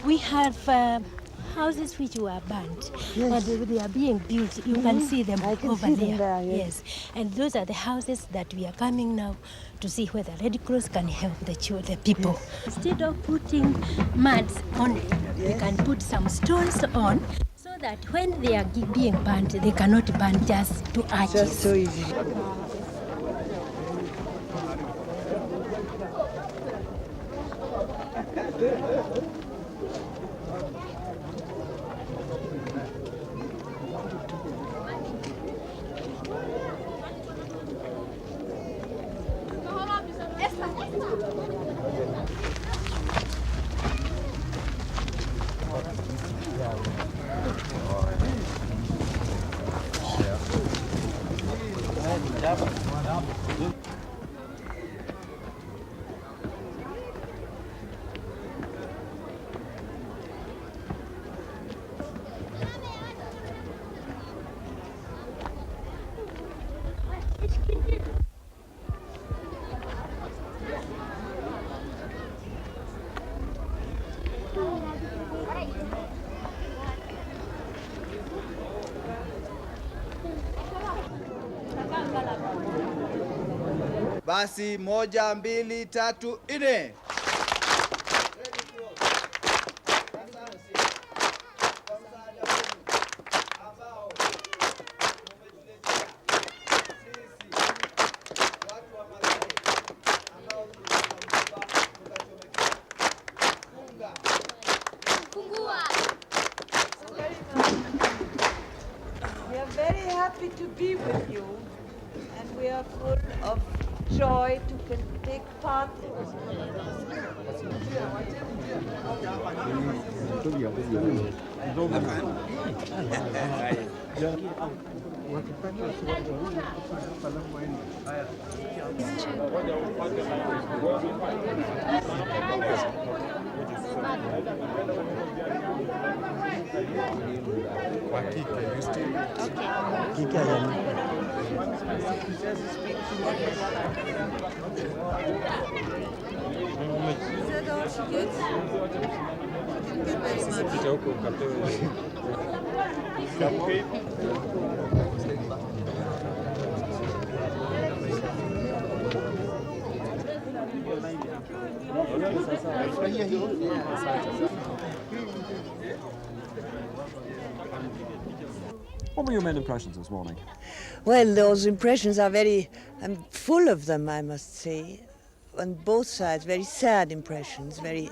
We have houses which were burnt, yes, and they are being built. You can see them over there. Yes, and those are the houses that we are coming now to see whether Red Cross can help the people. Yes. Instead of putting mats on it, we can put some stones on, so that when they are being burnt, they cannot burn just to ashes. Just so easy. Basi 1, 2, 3, 4. We are very happy to be with you, and we are full of joy to take part in this. What were your main impressions this morning? Well, those impressions are I'm full of them, I must say. On both sides, very sad impressions, very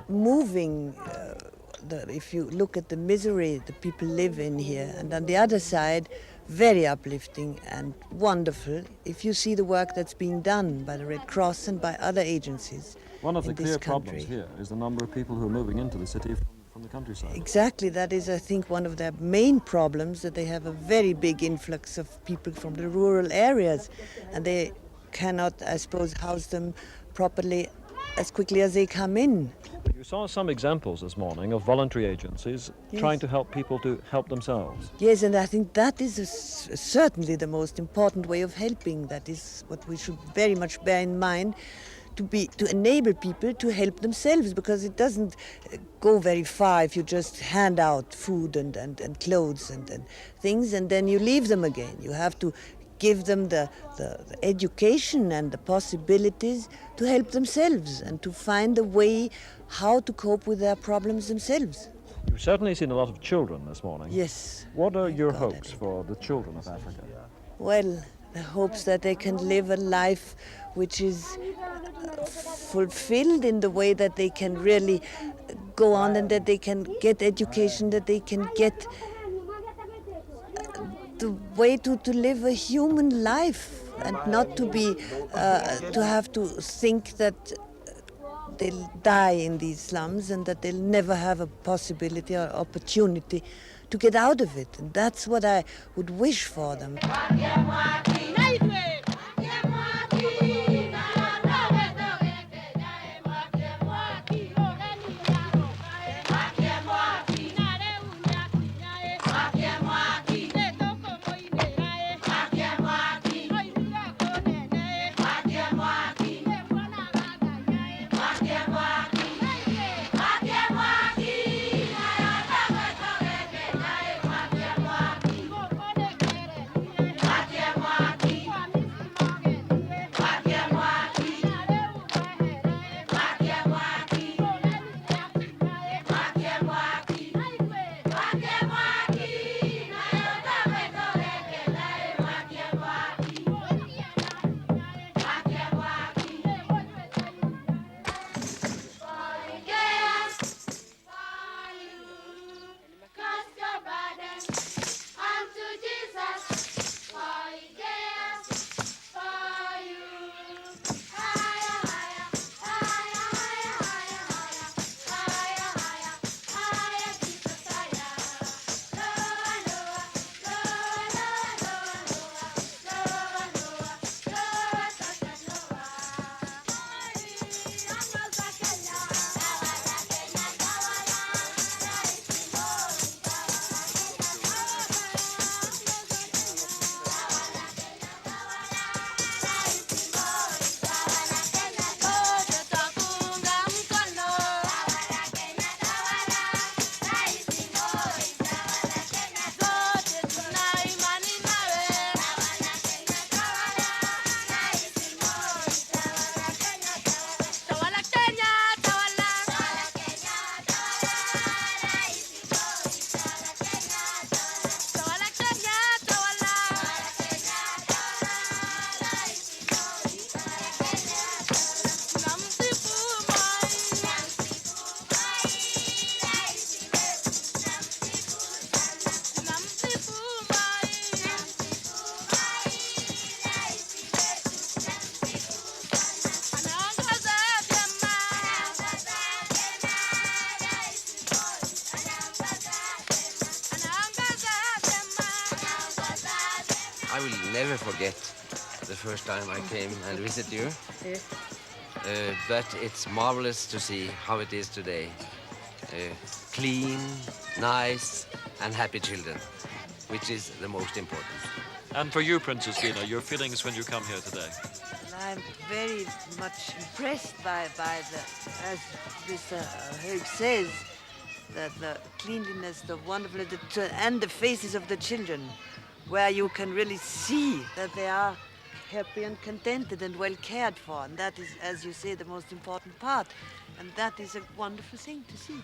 moving if you look at the misery the people live in here, and on the other side, very uplifting and wonderful if you see the work that's being done by the Red Cross and by other agencies. One of the clear country. problems here is the number of people who are moving into the city from the countryside. Exactly, that is, I think, one of their main problems, that they have a very big influx of people from the rural areas, and they cannot, I suppose, house them properly as quickly as they come in. You saw some examples this morning of voluntary agencies trying to help people to help themselves. Yes, and I think that is certainly the most important way of helping. That is what we should very much bear in mind, to enable people to help themselves, because it doesn't go very far if you just hand out food and clothes and things and then you leave them again. You have to give them the education and the possibilities to help themselves and to find a way how to cope with their problems themselves. You've certainly seen a lot of children this morning. Yes. What are your hopes for the children of Africa? Well, the hopes that they can live a life which is fulfilled in the way that they can really go on and that they can get education, that they can get the way to live a human life and not to be to have to think that they'll die in these slums and that they'll never have a possibility or opportunity to get out of it. And that's what I would wish for them. I will never forget the first time I came and visited you. Yes. But it's marvelous to see how it is today. Clean, nice, and happy children, which is the most important. And for you, Princess Gina, your feelings when you come here today? I'm very much impressed by the, as Mr. Hoegh says, that the cleanliness, the wonderfulness, and the faces of the children, where you can really see that they are happy and contented and well cared for. And that is, as you say, the most important part. And that is a wonderful thing to see.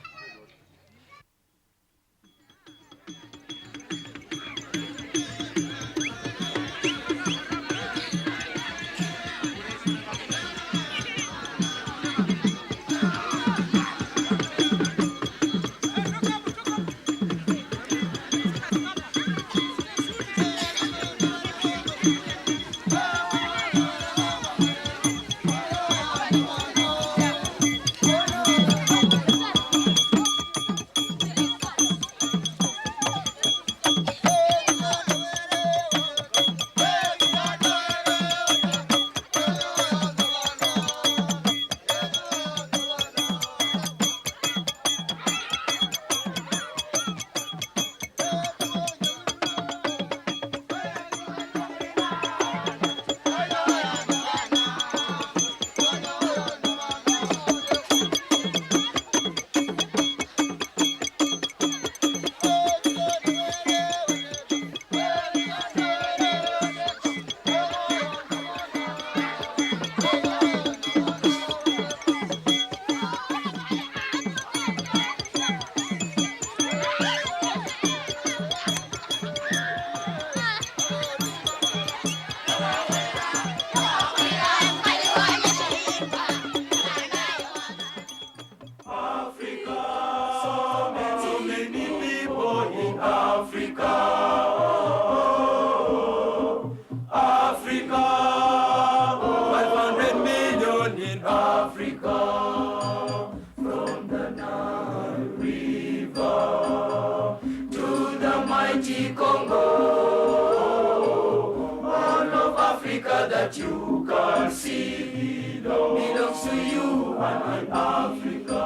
to you and Africa.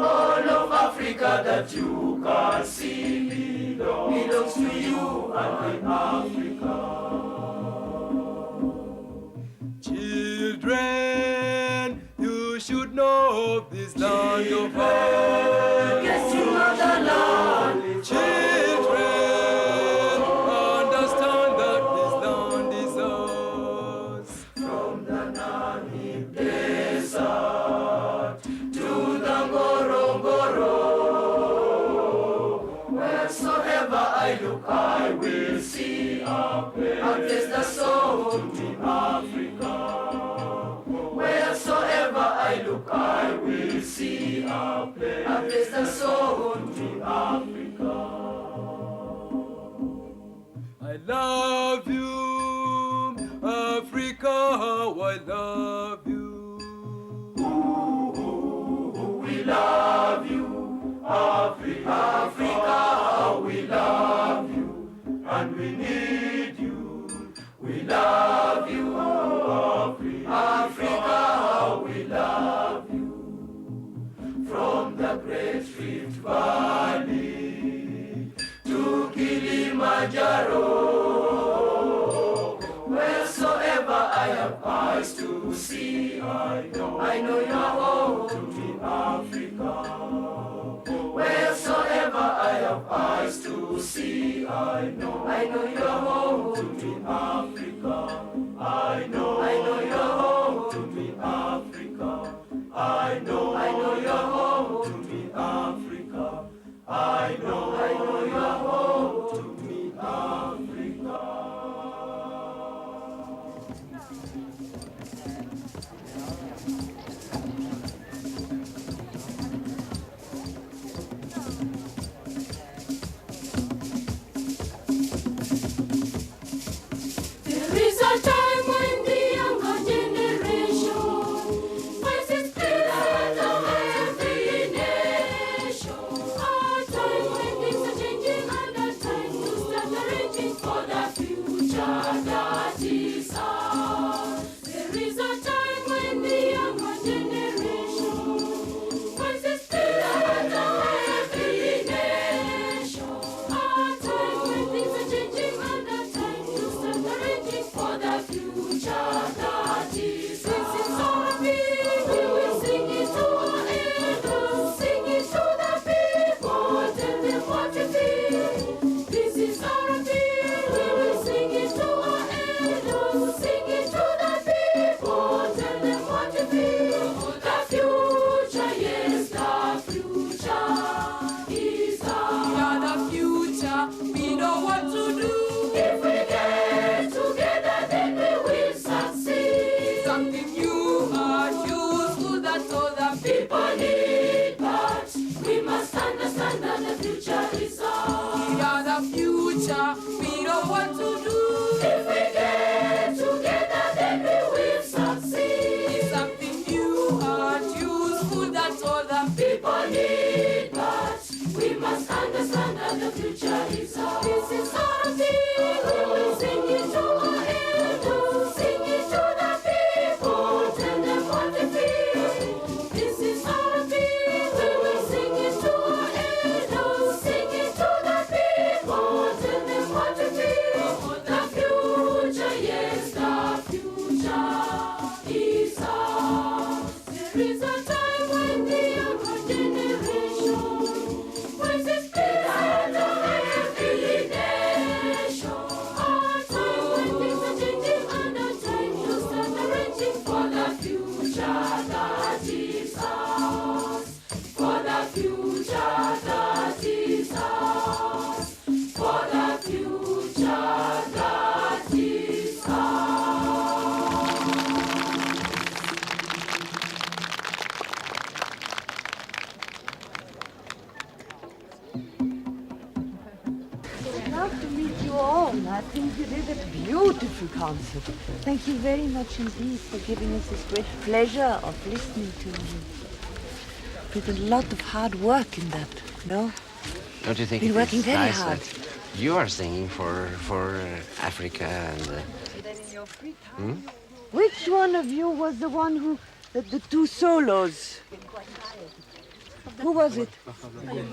All of Africa that you can see belongs to you and Africa. Children, you should know this land of ours. Yes, you know the land. Children, understand that this land is ours. From the Namib Desert to the Ngorongoro, wheresoever I look, I will see a place that's soul to Africa. Wheresoever I look, I will see a place that's soul to Africa. I love you, Africa, I love you. We love you, Africa, Africa, we love you, and we need you. We love you, Africa, we love you. From the great Rift Valley to Kilimanjaro, wheresoever I have eyes to see, I know you're home to Africa. Wheresoever I have eyes to see, I know you're home to Africa. I know you're home to Africa. I know you're home to Africa. I know you're home to Africa. There is a time when the younger generation finds its place in every nation. A time when things are changing and a time to start arranging for the future that is ours. There is a time when the younger generation finds its place in every nation. A time when things are changing and a time to start arranging for the future that is ours. This is our beat, we will sing it to our elders, sing it to the people, tell them what to feel. This is our beat, we will sing it to our elders, sing it to the people, tell them what to feel. The future, yes, the future is ours. We are the future, we know what to do. If we get together, then we will succeed. Something new and useful that all the people need, but we must understand that the future is ours. We are the future, we know what to do. If we get together, then we will succeed. Something new and useful that all the people need, but we must understand that the future is ours. This is our thing, we will sing it to our elders, sing it to the people, tell them what to feel. This is our thing, we will sing it to our elders, sing it to the people, tell them what to feel. The future, yes, the future is ours. There is a time when the younger generation finds its place in every nation. A time when things are changing and a time to start arranging for the future that is ours. For the future that is ours. For the future that is ours. Nice to meet you all. I think you did a beautiful concert. Thank you very much indeed for giving us this great pleasure of listening to you. Put a lot of hard work in that, no? Don't you think Been it working is very nice hard. that you are singing for Africa and Which one of you was the one who the two solos. Who was it?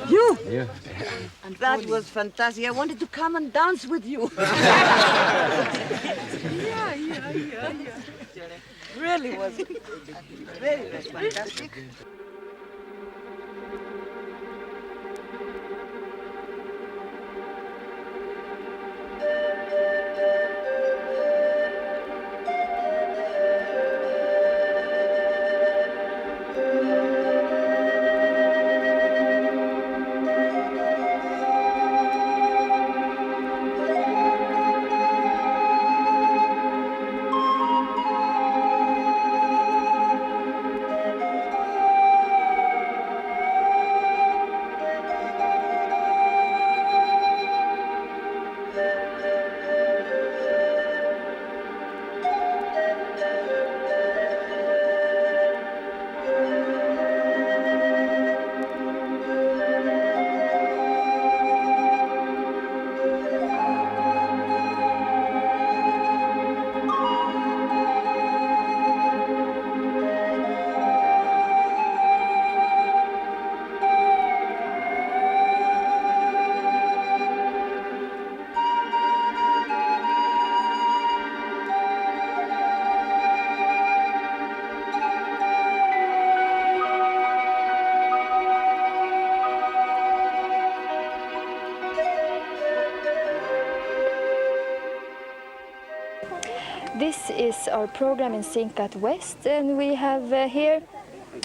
You? Yeah. That was fantastic. I wanted to come and dance with you. Really was very, very fantastic. This is our program in Sinkat West, and we have here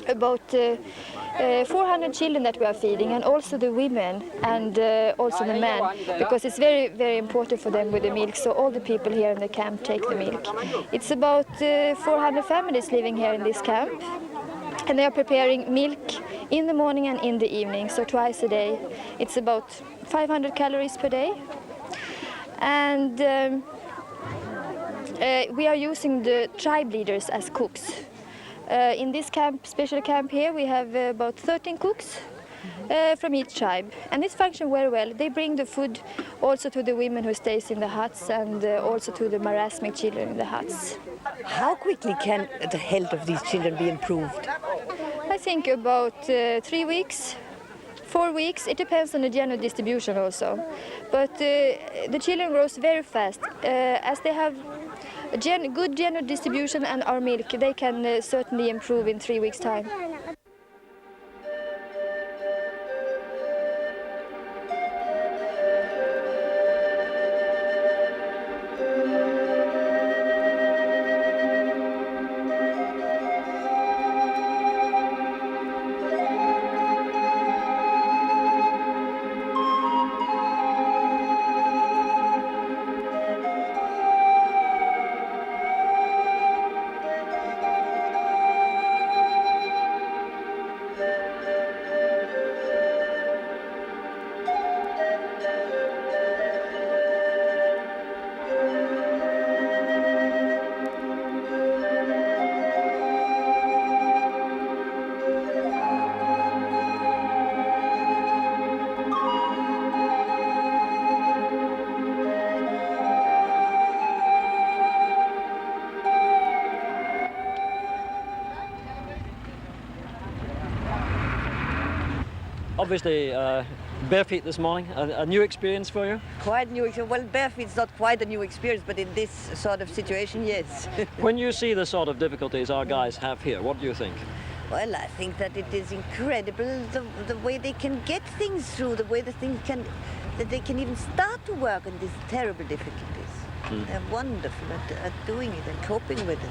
about 400 children that we are feeding, and also the women and also the men, because it's very, very important for them with the milk, so all the people here in the camp take the milk. It's about 400 families living here in this camp, and they are preparing milk in the morning and in the evening, so twice a day. It's about 500 calories per day. And we are using the tribe leaders as cooks. In this camp, special camp here, we have about 13 cooks from each tribe, and this functions very well. They bring the food also to the women who stays in the huts, and also to the marasmic children in the huts. How quickly can the health of these children be improved? I think about 3 weeks, 4 weeks. It depends on the gender distribution also. But the children grow very fast. As they have a good gender distribution and our milk, they can certainly improve in 3 weeks' time. Obviously, bare feet this morning, a new experience for you? Quite new experience. Well, bare feet's not quite a new experience, but in this sort of situation, yes. When you see the sort of difficulties our guys have here, what do you think? Well, I think that it is incredible the way they can get things through, the way that they can even start to work on these terrible difficulties. They're wonderful at doing it and coping with it.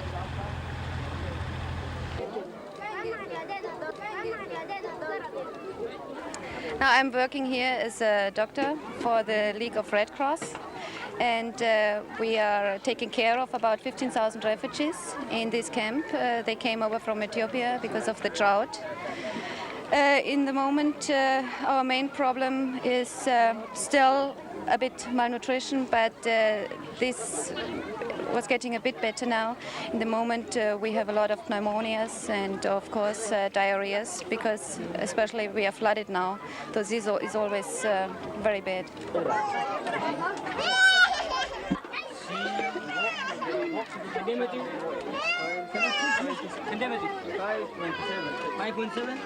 Now I'm working here as a doctor for the League of Red Cross, and we are taking care of about 15,000 refugees in this camp. They came over from Ethiopia because of the drought. In the moment, our main problem is still a bit malnutrition, but this was getting a bit better now. In the moment, we have a lot of pneumonias and, of course, diarrheas, because especially we are flooded now. So this is always very bad. 5.7?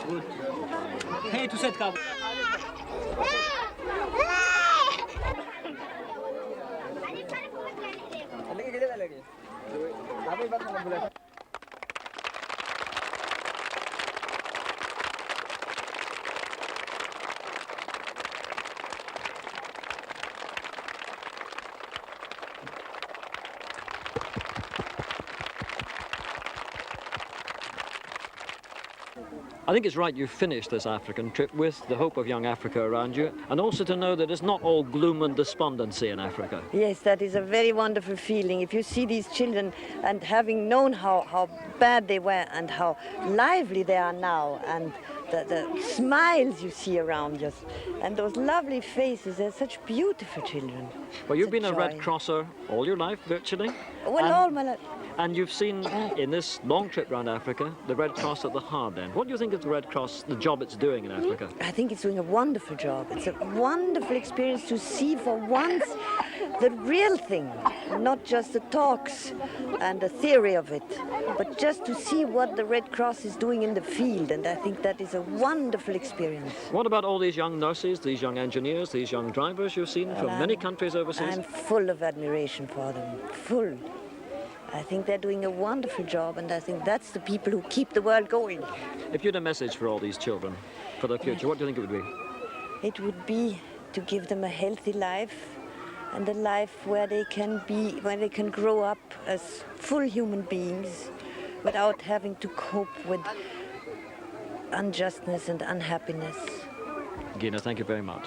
Good. Hey, to set cover. I think it's right you finished this African trip with the hope of young Africa around you, and also to know that it's not all gloom and despondency in Africa. Yes, that is a very wonderful feeling. If you see these children and having known how bad they were and how lively they are now, and the smiles you see around you, and those lovely faces, they're such beautiful children. Well, you've been a Red Crosser all your life, virtually. Well, all my life. And you've seen in this long trip around Africa the Red Cross at the hard end. What do you think of the Red Cross, the job it's doing in Africa? I think it's doing a wonderful job. It's a wonderful experience to see for once the real thing, not just the talks and the theory of it, but just to see what the Red Cross is doing in the field, and I think that is a wonderful experience. What about all these young nurses, these young engineers, these young drivers you've seen from many countries overseas? I'm full of admiration for them, full. I think they're doing a wonderful job, and I think that's the people who keep the world going. If you had a message for all these children, for their future, what do you think it would be? It would be to give them a healthy life, and a life where they can grow up as full human beings without having to cope with unjustness and unhappiness. Gina, thank you very much.